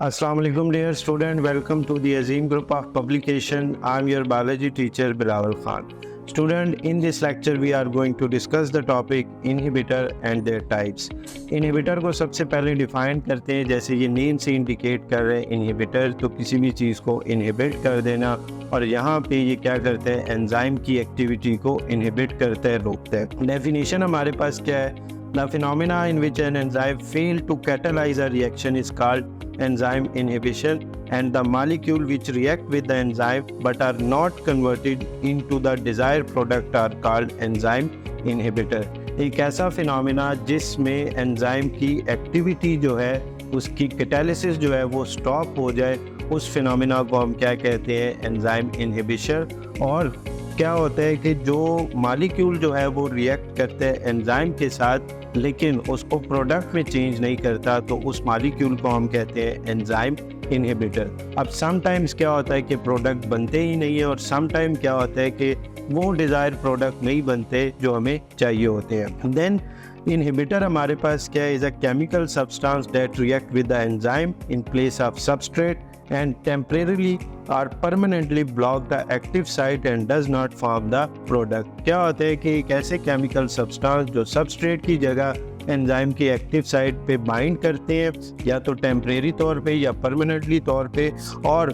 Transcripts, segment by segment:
Assalamu alaikum dear student, welcome to the Azim group of publication. I am your biology teacher Bilawal Khan. Student, in this lecture we are going to discuss the topic inhibitor and their types. Inhibitor को सबसे पहले define करते हैं, जैसे ये name से indicate कर रहे हैं इनहिबिटर, तो किसी भी चीज़ को इनहिबिट कर देना, और यहाँ पे ये क्या करते हैं, एंजाइम की एक्टिविटी को इनहिबिट करते हैं, रोकते हैं। डेफिनेशन हमारे पास क्या है? The phenomena in which an enzyme fails to catalyze a reaction is called enzyme inhibition, and the molecule which react with the enzyme but are not converted into the desired product are called enzyme inhibitor. एक ऐसा phenomena जिसमें enzyme की activity जो है, उसकी catalysis जो है वो स्टॉप हो जाए, उस फिनोमेना को हम क्या कहते हैं, एंजाइम इनहिबिशन। और क्या होता है कि जो मॉलिक्यूल जो है वो रिएक्ट करते हैं एंजाइम के साथ, लेकिन उसको प्रोडक्ट में चेंज नहीं करता, तो उस मॉलिक्यूल को हम कहते हैं एंजाइम इनहिबिटर। अब समटाइम्स क्या होता है कि प्रोडक्ट बनते ही नहीं है, और समटाइम क्या होता है कि वो डिज़ायर प्रोडक्ट नहीं बनते जो हमें चाहिए होते हैं। देन इनहिबिटर हमारे पास क्या है, is a chemical substance that react with the enzyme in place of substrate and temporarily or permanently block the active site and does not form the product। क्या होता है कि एक ऐसे केमिकल सब्सटेंस जो सबस्ट्रेट की जगह एंजाइम की एक्टिव साइट पे बाइंड करते हैं, या तो टेम्परेरी तौर पे या परमानेंटली तौर पे, और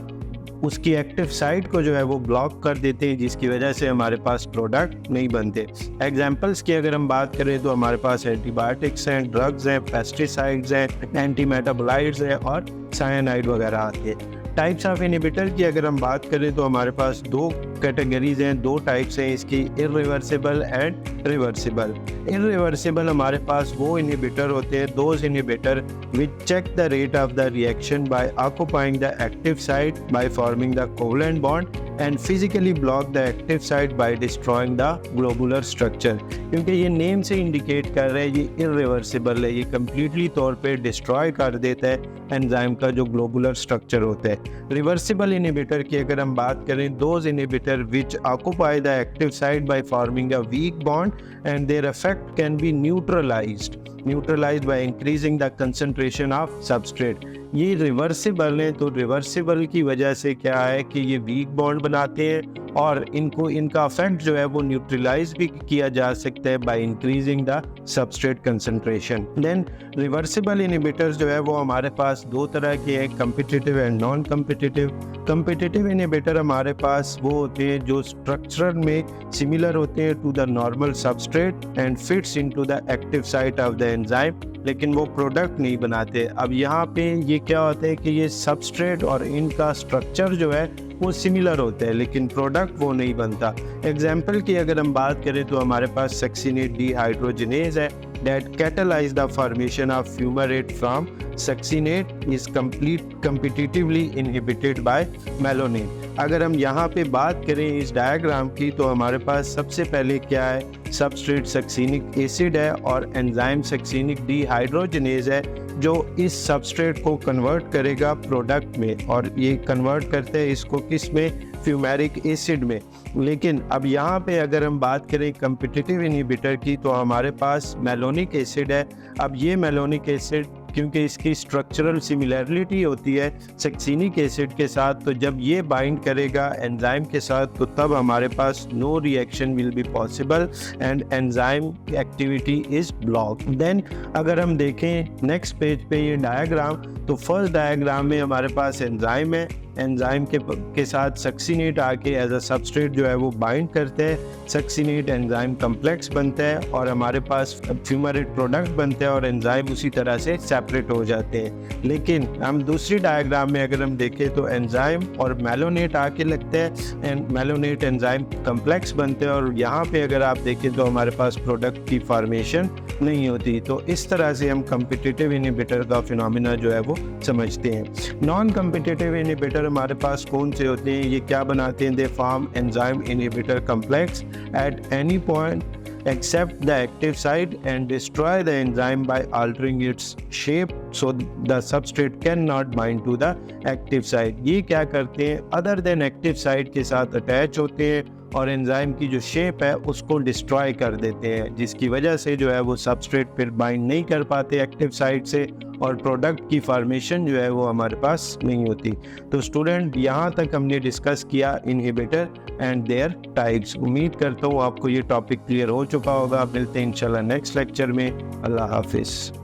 उसकी एक्टिव साइट को जो है वो ब्लॉक कर देते हैं, जिसकी वजह से हमारे पास प्रोडक्ट नहीं बनते। एग्जांपल्स की अगर हम बात करें तो हमारे पास एंटीबायोटिक्स हैं, ड्रग्स हैं, पेस्टिसाइड्स हैं, एंटी मेटाबोलाइट्स हैं और साइनाइड वगैरह आते हैं। टाइप्स ऑफ इनहिबिटर की अगर हम बात करें तो हमारे पास दो कैटेगरीज हैं, दो टाइप्स हैं इसकी, इरिवर्सिबल एंड रिवर्सिबल। इरिवर्सिबल हमारे पास वो इनहिबिटर होते हैं, those inhibitor which check the rate of the reaction by occupying the active site by forming the covalent bond and physically block the active site by destroying the globular structure. क्योंकि ये name से indicate कर रहे हैं ये irreversible है, ये completely तौर पे डिस्ट्रॉय कर देता है एंजाइम का जो ग्लोबुलर स्ट्रक्चर होता है। रिवर्सिबल इनहिबिटर की अगर हम बात करें, those inhibitor which occupy the active site by forming a weak bond and their effect can be neutralised by increasing the concentration of substrate. ये रिवर्सिबल है, तो रिवर्सिबल की वजह से क्या है कि ये वीक बॉन्ड बनाते हैं, और इनका इफेक्ट जो है वो न्यूट्रलाइज भी किया जा सकता है by increasing the substrate concentration. Then reversible inhibitors जो है वो हमारे पास दो तरह के हैं, competitive and non competitive. Competitive inhibitor हमारे पास वो होते हैं जो स्ट्रक्चर में सिमिलर होते हैं to the normal substrate and fits into the active site of the enzyme, लेकिन वो प्रोडक्ट नहीं बनाते। अब यहाँ पे ये क्या होता है कि ये सबस्ट्रेट और इनका स्ट्रक्चर जो है वो सिमिलर होते हैं, लेकिन प्रोडक्ट वो नहीं बनता। एग्जाम्पल की अगर हम बात करें तो हमारे पास सक्सिनेट डिहाइड्रोजिनेज है that catalyze the formation of fumarate from succinate is competitively inhibited by malonate। अगर हम यहाँ पे बात करें इस डायग्राम की, तो हमारे पास सबसे पहले क्या है, सबस्ट्रेट सक्सिनिक एसिड है और एंजाइम सक्सिनिक डिहाइड्रोजिनेज है, जो इस सबस्ट्रेट को कन्वर्ट करेगा प्रोडक्ट में, और ये कन्वर्ट करते हैं इसको किस में, फ्यूमेरिक एसिड में। लेकिन अब यहाँ पे अगर हम बात करें कम्पिटिटिव इनहिबिटर की, तो हमारे पास मेलोनिक एसिड है। अब ये मेलोनिक एसिड क्योंकि इसकी स्ट्रक्चरल सिमिलरिटी होती है सक्सिनिक एसिड के साथ, तो जब ये बाइंड करेगा एंजाइम के साथ, तो तब हमारे पास no reaction will be possible and enzyme activity is block. Then अगर हम देखें नेक्स्ट पेज पे ये डायग्राम, तो फर्स्ट डायग्राम में हमारे पास एंजाइम है, एंजाइम के साथ सक्सिनेट आके एज अ सबस्ट्रेट जो है वो बाइंड करते हैं, सक्सिनेट एंजाइम कम्प्लेक्स बनता है और हमारे पास फ्यूमेरेट प्रोडक्ट बनते हैं, और एंजाइम उसी तरह से सेपरेट हो जाते हैं। लेकिन हम दूसरी डायग्राम में अगर हम देखें तो एंजाइम और मेलोनेट आके लगते हैं एंड मेलोनेट एंजाइम कम्प्लेक्स बनते हैं, और यहाँ पे अगर आप देखें तो हमारे पास प्रोडक्ट की फॉर्मेशन नहीं होती। तो इस तरह से हम कम्पिटिटिव इनहिबिटर का फिनोमिना जो है वो समझते हैं। नॉन कम्पिटिटिव इनहिबिटर हमारे पास कौन से होते हैं, ये क्या बनाते हैं, they form enzyme inhibitor complex at any point except the active site and destroy the enzyme by altering its shape so the substrate cannot bind to the active site। ये क्या करते हैं, other than active site के साथ attach होते हैं और enzyme की जो शेप है उसको डिस्ट्रॉय कर देते हैं, जिसकी वजह से जो है वो सबस्ट्रेट फिर बाइंड नहीं कर पाते एक्टिव साइट से और प्रोडक्ट की फॉर्मेशन जो है वो हमारे पास नहीं होती। तो स्टूडेंट, यहाँ तक हमने डिस्कस किया इनहिबिटर एंड देयर टाइप्स। उम्मीद करता हूँ आपको ये टॉपिक क्लियर हो चुका होगा। मिलते हैं इंशाल्लाह नेक्स्ट लेक्चर में। अल्लाह हाफिज़।